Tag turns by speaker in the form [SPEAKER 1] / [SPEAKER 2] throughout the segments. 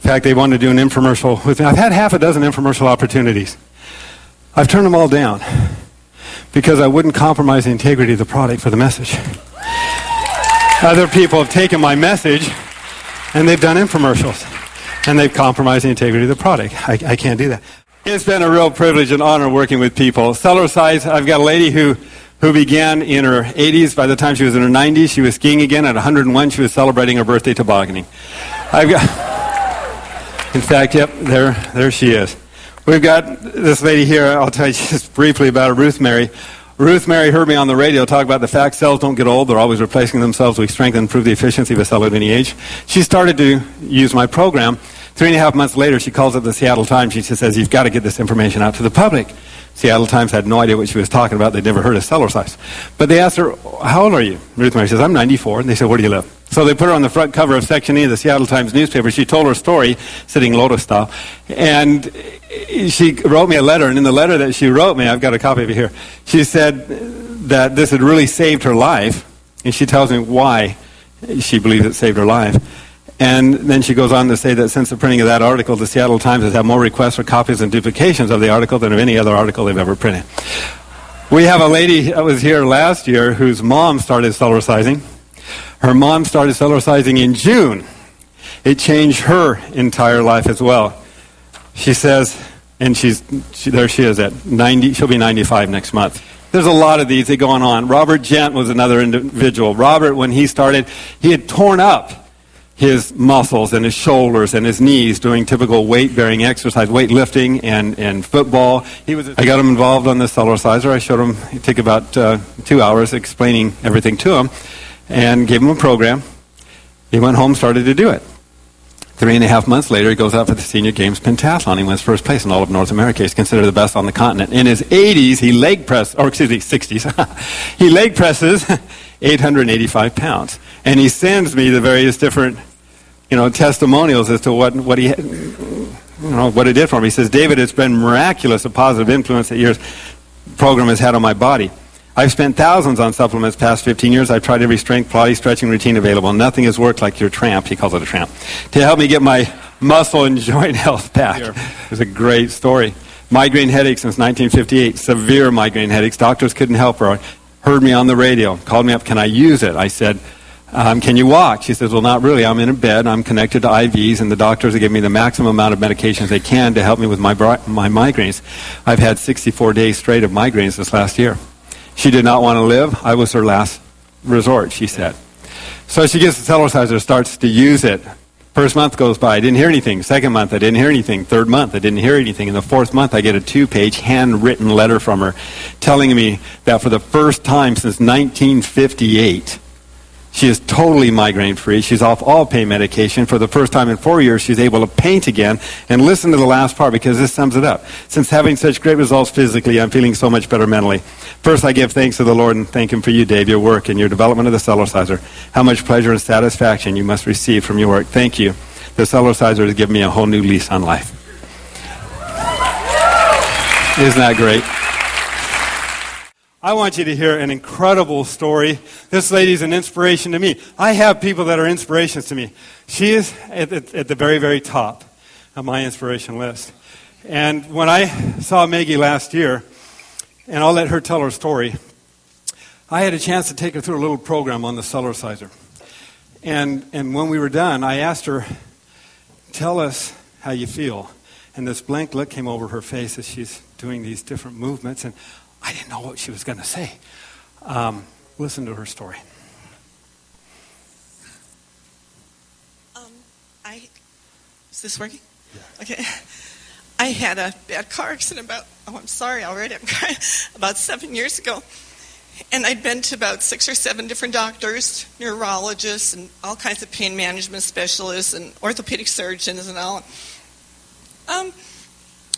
[SPEAKER 1] fact, they wanted to do an infomercial with me. I've had half a dozen infomercial opportunities. I've turned them all down because I wouldn't compromise the integrity of the product for the message. Other people have taken my message and they've done infomercials and they've compromised the integrity of the product. I can't do that. It's been a real privilege and honor working with people. Cellercise, I've got a lady who began in her 80s. By the time she was in her 90s, she was skiing again. At 101, she was celebrating her birthday tobogganing. In fact, yep, there she is. We've got this lady here. I'll tell you just briefly about her, Ruth Mary. Ruth Mary heard me on the radio talk about the fact cells don't get old. They're always replacing themselves. We strengthen and improve the efficiency of a cell at any age. She started to use my program. 3.5 months later, she calls up the Seattle Times. She says, you've got to get this information out to the public. Seattle Times had no idea what she was talking about. They'd never heard of Cellercise. But they asked her, how old are you? Ruth Mary says, I'm 94. And they said, where do you live? So they put her on the front cover of Section E of the Seattle Times newspaper. She told her story, sitting lotus style. And she wrote me a letter. And in the letter that she wrote me, I've got a copy of it here, she said that this had really saved her life. And she tells me why she believes it saved her life. And then she goes on to say that since the printing of that article, the Seattle Times has had more requests for copies and duplications of the article than of any other article they've ever printed. We have a lady that was here last year whose mom started Cellercising. Her mom started Cellercising in June. It changed her entire life as well. She says, and there she is at 90, she'll be 95 next month. There's a lot of these that going on. Robert Gent was another individual. Robert, when he started, he had torn up his muscles and his shoulders and his knees doing typical weight-bearing exercise, weightlifting and football. I got him involved on the Cellerciser. I showed him, it took about 2 hours explaining everything to him and gave him a program. He went home, started to do it. 3.5 months later, he goes out for the Senior Games Pentathlon. He wins first place in all of North America. He's considered the best on the continent. In his 80s, he leg presses 60s. He leg presses 885 pounds. And he sends me the various different testimonials as to what he, what it did for him. He says, David, it's been miraculous, a positive influence that your program has had on my body. I've spent thousands on supplements past 15 years. I've tried every strength, body stretching routine available. Nothing has worked like your tramp, he calls it a tramp, to help me get my muscle and joint health back. It's a great story. Migraine headaches since 1958, severe migraine headaches. Doctors couldn't help her. Heard me on the radio, called me up, can I use it? I said, can you walk? She says, well, not really. I'm in a bed. I'm connected to IVs, and the doctors have given me the maximum amount of medications they can to help me with my migraines. I've had 64 days straight of migraines this last year. She did not want to live. I was her last resort, she said. So she gets the Cellerciser, starts to use it. First month goes by. I didn't hear anything. Second month, I didn't hear anything. Third month, I didn't hear anything. In the fourth month, I get a 2-page handwritten letter from her telling me that for the first time since 1958, she is totally migraine-free. She's off all pain medication. For the first time in 4 years, she's able to paint again. And listen to the last part, because this sums it up. Since having such great results physically, I'm feeling so much better mentally. First, I give thanks to the Lord and thank Him for you, Dave, your work and your development of the Cellerciser. How much pleasure and satisfaction you must receive from your work. Thank you. The Cellerciser has given me a whole new lease on life. Isn't that great? I want you to hear an incredible story. This lady's an inspiration to me. I have people that are inspirations to me. She is at the very, very top of my inspiration list. And when I saw Maggie last year, and I'll let her tell her story, I had a chance to take her through a little program on the Cellerciser. And when we were done, I asked her, tell us how you feel. And this blank look came over her face as she's doing these different movements, and I didn't know what she was going to say. Listen to her story.
[SPEAKER 2] Is this working?
[SPEAKER 1] Yeah.
[SPEAKER 2] Okay. I had a bad car accident I'm sorry already, I'm crying, about 7 years ago. And I'd been to about 6 or 7 different doctors, neurologists, and all kinds of pain management specialists, and orthopedic surgeons and all.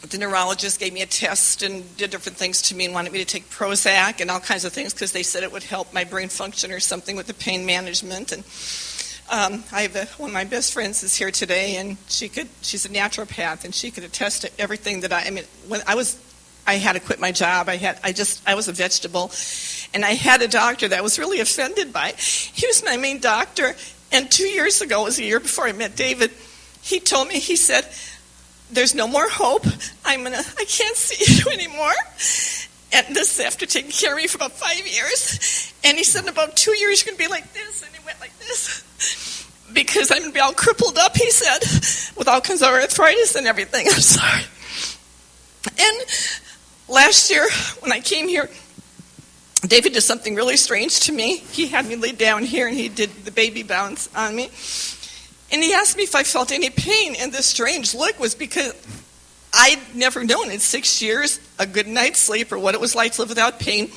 [SPEAKER 2] The neurologist gave me a test and did different things to me and wanted me to take Prozac and all kinds of things because they said it would help my brain function or something with the pain management. And I have one of my best friends is here today, and she's a naturopath, and she could attest to everything that when I had to quit my job. I was a vegetable, and I had a doctor that I was really offended by. He was my main doctor, and 2 years ago, it was a year before I met David, he told me, he said, there's no more hope. I can't see you anymore. And this is after taking care of me for about 5 years. And he said, in about 2 years, you're going to be like this. And he went like this. Because I'm going to be all crippled up, he said, with all kinds of arthritis and everything. I'm sorry. And last year, when I came here, David did something really strange to me. He had me lay down here, and he did the baby bounce on me. And he asked me if I felt any pain, and this strange look was because I'd never known in 6 years a good night's sleep or what it was like to live without pain.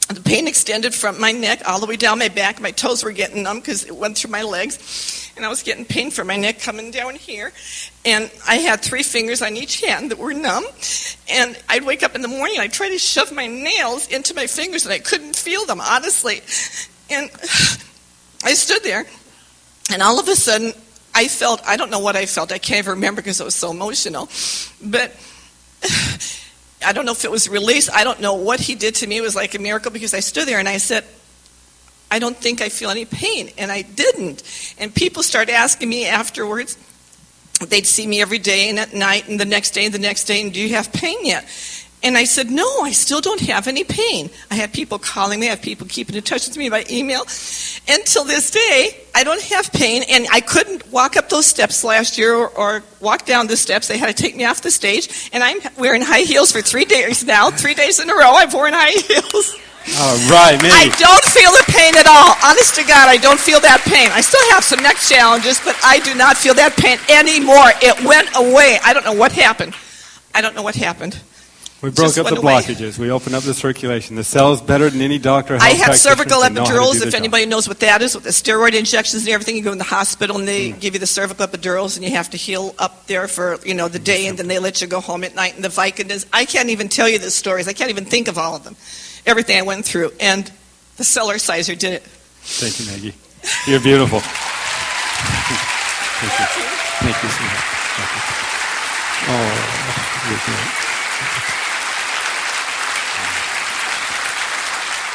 [SPEAKER 2] The pain extended from my neck all the way down my back. My toes were getting numb because it went through my legs. And I was getting pain from my neck coming down here. And I had 3 fingers on each hand that were numb. And I'd wake up in the morning and I'd try to shove my nails into my fingers and I couldn't feel them, honestly. And I stood there. And all of a sudden, I don't know what I felt. I can't even remember because I was so emotional. But I don't know if it was release. I don't know what he did to me. It was like a miracle because I stood there and I said, I don't think I feel any pain. And I didn't. And people started asking me afterwards. They'd see me every day and at night and the next day, and do you have pain yet? And I said, no, I still don't have any pain. I have people calling me. I have people keeping in touch with me by email. Until this day, I don't have pain. And I couldn't walk up those steps last year or walk down the steps. They had to take me off the stage. And I'm wearing high heels for 3 days now. 3 days in a row, I've worn high heels.
[SPEAKER 1] All right, Minnie.
[SPEAKER 2] I don't feel the pain at all. Honest to God, I don't feel that pain. I still have some neck challenges, but I do not feel that pain anymore. It went away. I don't know what happened.
[SPEAKER 1] We broke up the blockages. We opened up the circulation. The cell's better than any doctor.
[SPEAKER 2] I have cervical epidurals, if anybody knows what that is, with the steroid injections and everything. You go in the hospital and they give you the cervical epidurals and you have to heal up there for, the day, and then they let you go home at night. And the Vicodins, I can't even tell you the stories. I can't even think of all of them. Everything I went through. And the Cellerciser did it.
[SPEAKER 1] Thank you, Maggie. You're beautiful. Thank you. Thank you so much. Thank you. Oh, you're great.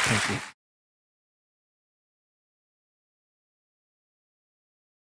[SPEAKER 1] Thank you.